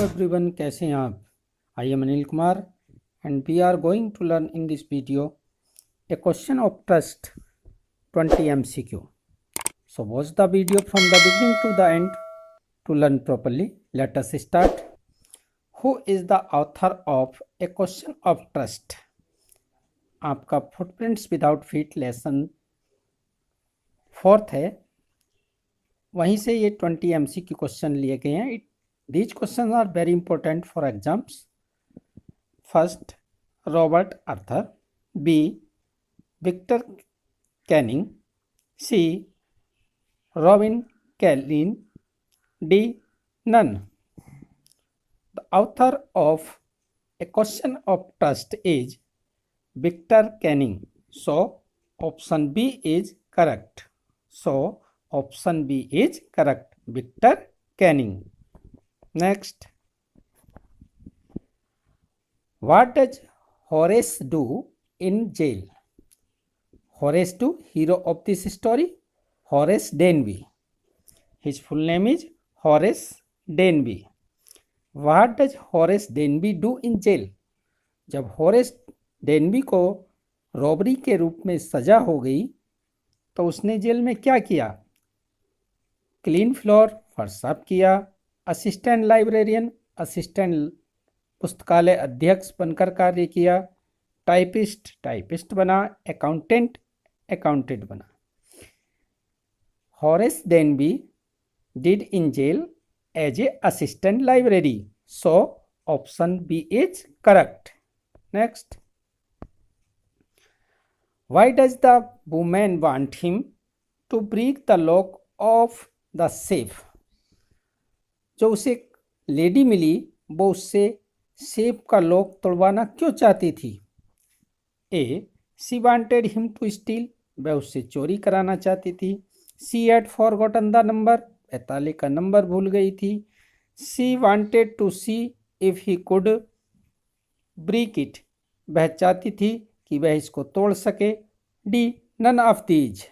Everyone, कैसे हैं आप? I am Anil Kumar and we are going to learn in this video a question of trust 20 MCQ. So watch the video from the beginning to the end to learn properly. Let us start. Who is the author of a question of trust? आपका footprints without feet lesson 4th है, वहीं से ये 20 MCQ question लिए गए हैं. These questions are very important for exams. First, Robert Arthur. B, Victor Canning. C, Robin Kellin. D, none. The author of A Question of Trust is Victor Canning. So, option B is correct. Victor Canning. Next, what does Horace do in jail? Horace do, hero of this story, Horace Denby. His full name is Horace Denby. What does Horace Denby do in jail? जब Horace Denby को robbery के रूप में सजा हो गई तो उसने जेल में क्या किया? क्लीन फ्लोर, फर्श साफ किया, असिस्टेंट लाइब्रेरियन, असिस्टेंट पुस्तकालय अध्यक्ष बनकर कार्य किया, टाइपिस्ट बना, अकाउंटेंट बना. Horace Danby did in jail as a assistant library. So option B is correct. Next, why does the women want him to break the lock of the safe? जो उसे lady मिली वो उससे safe का lock तोड़वाना क्यों चाहती थी? A, she wanted him to steal, वह उससे चोरी कराना चाहती थी. She had forgotten the number, वह ताले का नंबर भूल गई थी. She wanted to see if he could break it, वह चाहती थी कि वह इसको तोड़ सके. D, none of these.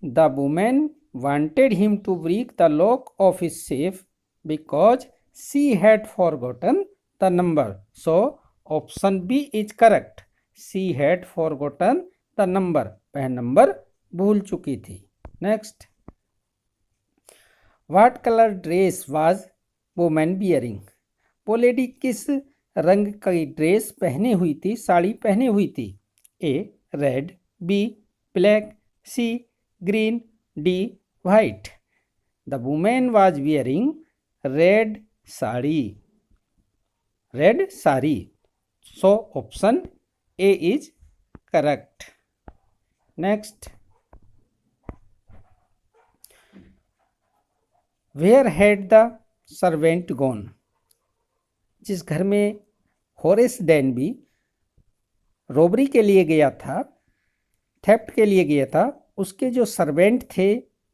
The women wanted him to break the lock of his safe because she had forgotten the number. So option B is correct. She had forgotten the number. वह number भूल चुकी थी. Next, what color dress was woman wearing? वो lady किस रंग की dress पहने हुई थी, साड़ी पहने हुई थी? A, red. B, black. C, green. D, white. The woman was wearing red sari. So option A is correct. Next, where had the servant gone? जिस घर में होरेस डेनबी रॉबरी के लिए गया था, थेफ्ट के लिए गया था, उसके जो सर्वेंट थे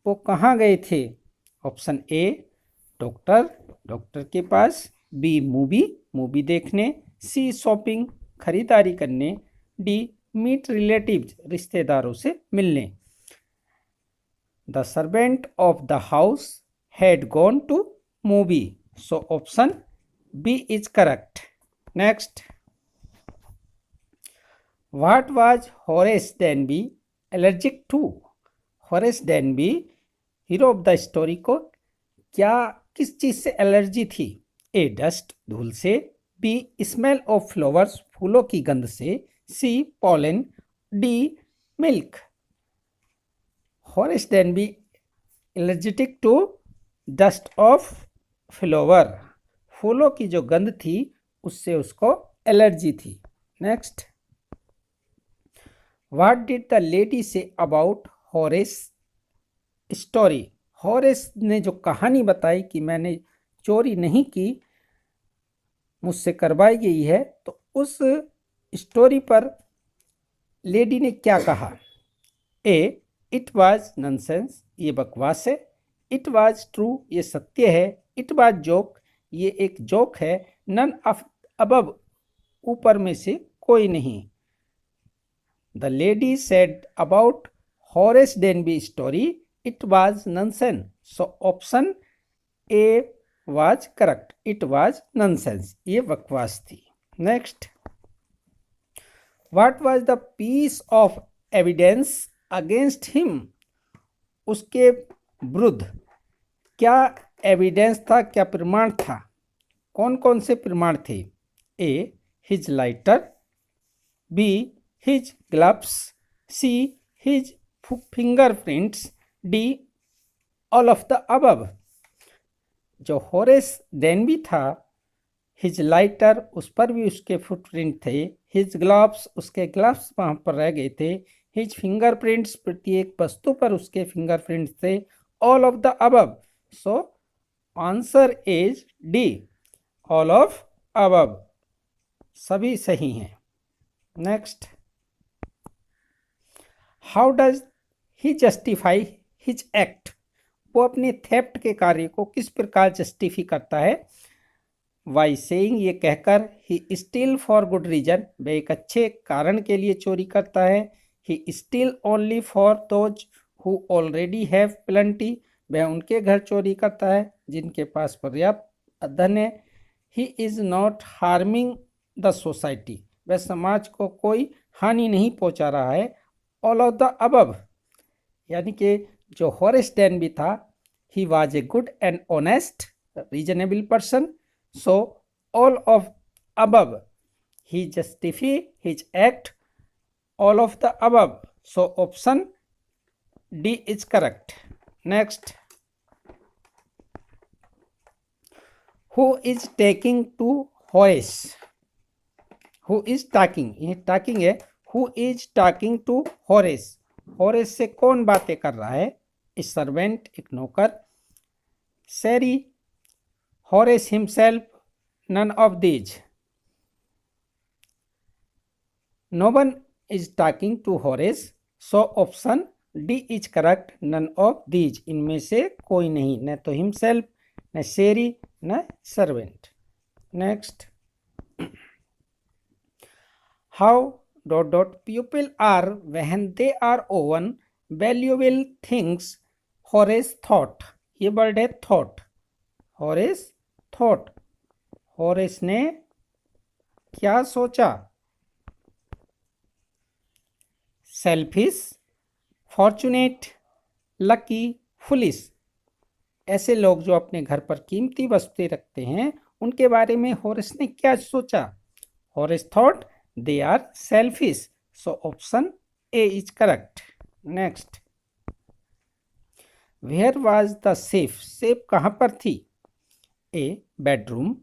वो कहाँ गए थे? ऑप्शन ए, डॉक्टर के पास. बी, मूवी देखने. सी, शॉपिंग, खरीदारी करने. डी, मीट रिलेटिव्स, रिश्तेदारों से मिलने. The servant of the house had gone to movie. So option B is correct. Next, what was Horace Danby allergic to? Horace Danby hero of the story को किस चीज से allergy थी? ए, dust, धूल से. बी, स्मेल ऑफ फ्लावर्स, फूलों की गंध से. C, pollen. D, milk. Horace Denby allergic to dust of flower, फूलों की जो गंध थी उससे उसको एलर्जी थी. Next, what did the lady say about Horace story? Horace ने जो कहानी बताई कि मैंने चोरी नहीं की, मुझसे करवाई गई है, तो उस स्टोरी पर लेडी ने क्या कहा? ए, इट वाज नॉनसेंस, ये बकवास है. इट वाज ट्रू, ये सत्य है. इट वाज जोक, ये एक जोक है. नन ऑफ अबव, ऊपर में से कोई नहीं. The lady said about Horace Denby story, it was nonsense. So option A was correct. It was nonsense. ये बकवास थी. Next. What was the piece of evidence against him? उसके विरुद्ध क्या एविडेंस था, क्या प्रमाण था? कौन कौन से प्रमाण थे? A his lighter, B his gloves, C his fingerprints, D all of the above. जो होरेस डेनबी था, हिज लाइटर, उस पर भी उसके फुटप्रिंट थे. हिज ग्लव्स, उसके ग्लव्स वहां पर रह गए थे. हिज फिंगरप्रिंट्स, प्रत्येक वस्तु पर उसके फिंगरप्रिंट्स थे. All of the above. So answer is D, all of above. सभी सही हैं. Next. How does he justify his act? वो अपने थेफ्ट के कार्य को किस प्रकार जस्टिफाई करता है? वाई सेइंग, ये कहकर, he steal for good reason, वह एक अच्छे कारण के लिए चोरी करता है. He steal only for those who already have plenty, वह उनके घर चोरी करता है जिनके पास पर्याप्त धन है. He is not harming the society, वह समाज को कोई हानि नहीं पहुंचा रहा है. ऑल ऑफ द अबव, यानी कि जो होरेस डेनबी था, he was a good and honest reasonable person. So all of above, he justify his act, all of the above. So option D is correct. Next. Who is taking to Horace? Who is talking? ये talking है. Who is talking to Horace? Horace से कौन बातें कर रहा है? A servant, एक नौकर. Sherry, Horace himself, none of these. No one is talking to Horace, so option D is correct. None of these, इनमें से कोई नहीं, न तो himself, न Sherry, न servant. Next. How ... people are when they are own valuable things. Horace thought, ये word है thought. Horace thought, होरेस ने क्या सोचा? Selfish, fortunate, lucky, foolish. ऐसे लोग जो अपने घर पर कीमती वस्तुएं रखते हैं, उनके बारे में होरेस ने क्या सोचा? Horace thought they are selfish. So option A is correct. Next. Where was the safe? Safe कहां पर थी? A bedroom,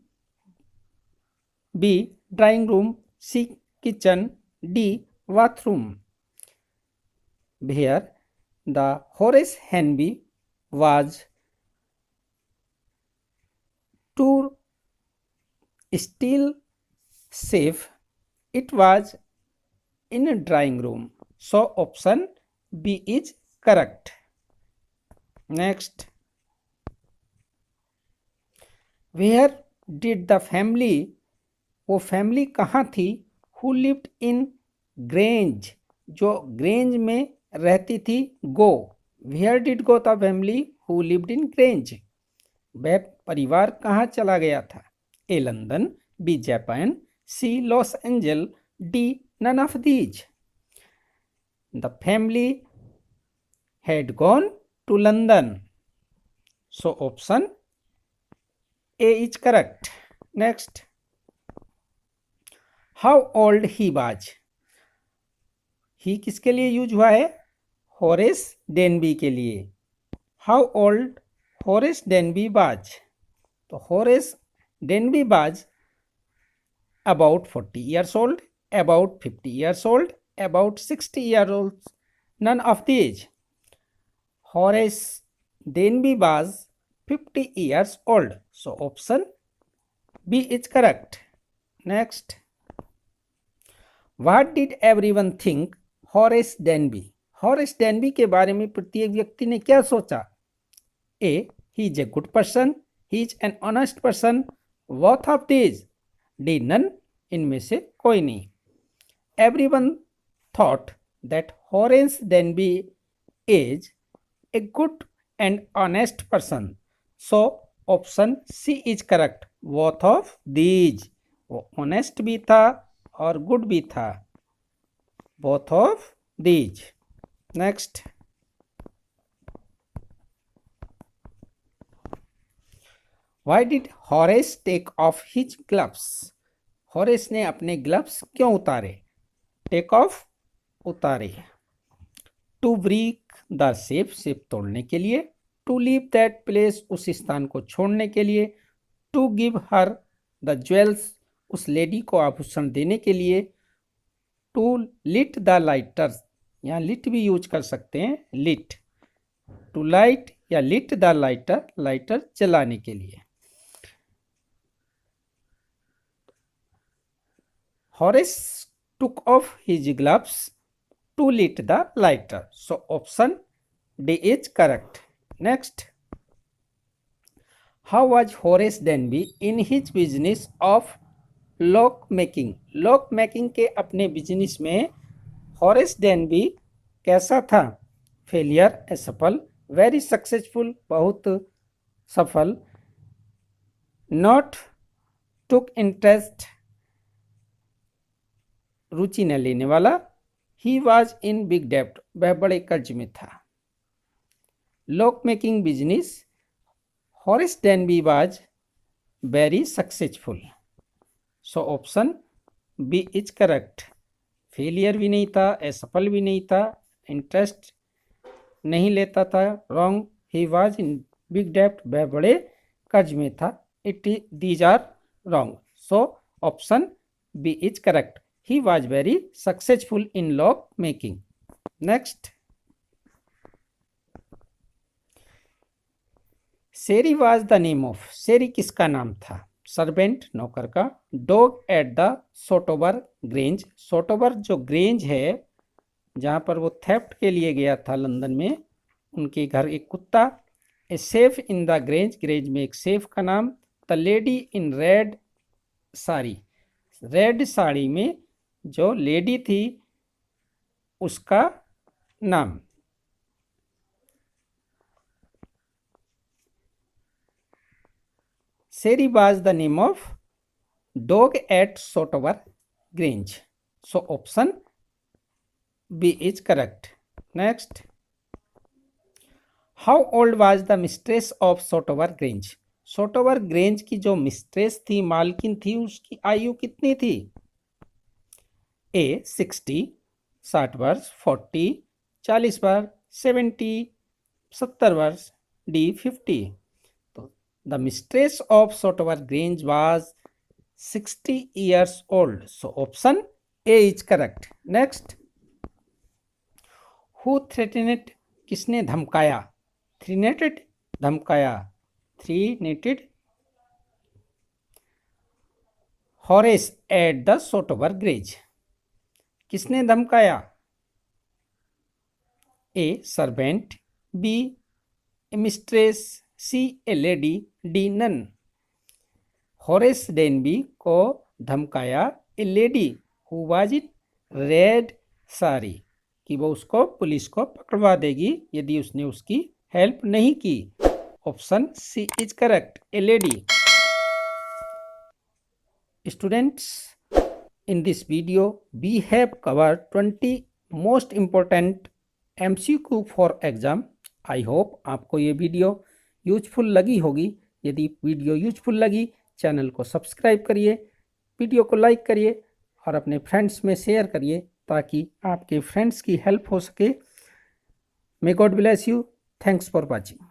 B drawing room, C kitchen, D bathroom. Where the Horace Denby was to steal safe, it was in a drawing room. So option B is correct. Next. Where did the family, वो family कहाँ थी? Who lived in Grange, जो grange में रहती थी. गो. Where did go the family who lived in Grange? वह परिवार कहाँ चला गया था? A London, B Japan, C Los Angeles, D none of these. The family had gone to London. So option A is correct. Next. How old he was? He किसके लिए use हुआ है? होरेस डेनबी के लिए. How old Horace Denby was? तो Horace Denby was about 40 years old, about 50 years old, about 60 years old. None of these. Horace Denby was 50 years old. So option B is correct. Next. What did everyone think Horace Denby? Horace Denby के बारे में प्रत्येक व्यक्ति ने क्या सोचा? A. He is a good person. He is an honest person. Both of these. D. None. इनमें से कोई नहीं. Everyone thought that Horace Denby is a good and honest person. So option C is correct, both of these. वो honest भी था और good भी था, both of these. Next, why did Horace take off his gloves? Horace ने अपने gloves क्यों उतारे? टेक ऑफ, उतारे। टू ब्रेक द सेफ तोड़ने के लिए। टू लीव दैट प्लेस, उस स्थान को छोड़ने के लिए। To give her the jewels, उस लेडी को आभूषण देने के लिए। टू लिट द लाइटर, यहाँ लिट भी यूज कर सकते हैं, लिट। टू लाइट या लिट द लाइटर, लाइटर जलाने के लिए। Horace took off his gloves to lit the lighter, so option D is correct. Next, how was Horace Danby in his business of lock making? Lock making के अपने business में Horace Denby कैसा था? Failure, असफल। Very successful, बहुत सफल। Not took interest, रुचि न लेने वाला। ही वॉज इन बिग डेब्ट, वह बड़े कर्ज में था। Lock making business, Horace Danby was very successful, so option B is correct. Failure भी नहीं था, असफल भी नहीं था, इंटरेस्ट नहीं लेता था, wrong. He was in big डेब्ट, वह बड़े कर्ज में था। These are wrong, so option B is correct. He was very successful in lock making. Next, Sheri was the name of, शेरी किसका नाम था? सर्वेंट, नौकर का। Dog eight the Sotover Grange, सोटोवर जो ग्रेंज है जहाँ पर वो थेफ्ट के लिए गया था लंदन में, उनके घर एक कुत्ता। A safe in the Grange, Grange में एक सेफ का नाम। The lady in red sari, red sari में जो लेडी थी उसका नाम। Sherry was the name of dog at Sotover Grange, so option B is correct. Next, how old was the mistress of Sotover Grange? Sotover Grange की जो mistress थी, मालकिन थी, उसकी आयु कितनी थी? ए 60, 60 वर्ष। 40, 40 वर्ष। 70, 70 वर्ष। डी 50। तो the mistress of Sotover Grange was 60 years old, so option A is correct. Next, who threatened, किसने धमकाया? थ्रीनेटेड, धमकाया। Threatened Horace at the Sotover Grange, किसने धमकाया? A servant, B mistress, C a lady, D none. Horace Denby को धमकाया a lady who was in red sari, कि वो उसको, पुलिस को पकड़वा देगी यदि उसने उसकी हेल्प नहीं की। Option C is correct, a lady. Students, in this video we have covered 20 most important MCQ for exam. I hope आपको ये वीडियो यूजफुल लगी होगी। यदि वीडियो यूजफुल लगी, चैनल को सब्सक्राइब करिए, वीडियो को लाइक करिए और अपने फ्रेंड्स में शेयर करिए ताकि आपके फ्रेंड्स की हेल्प हो सके। May God bless you. Thanks for watching.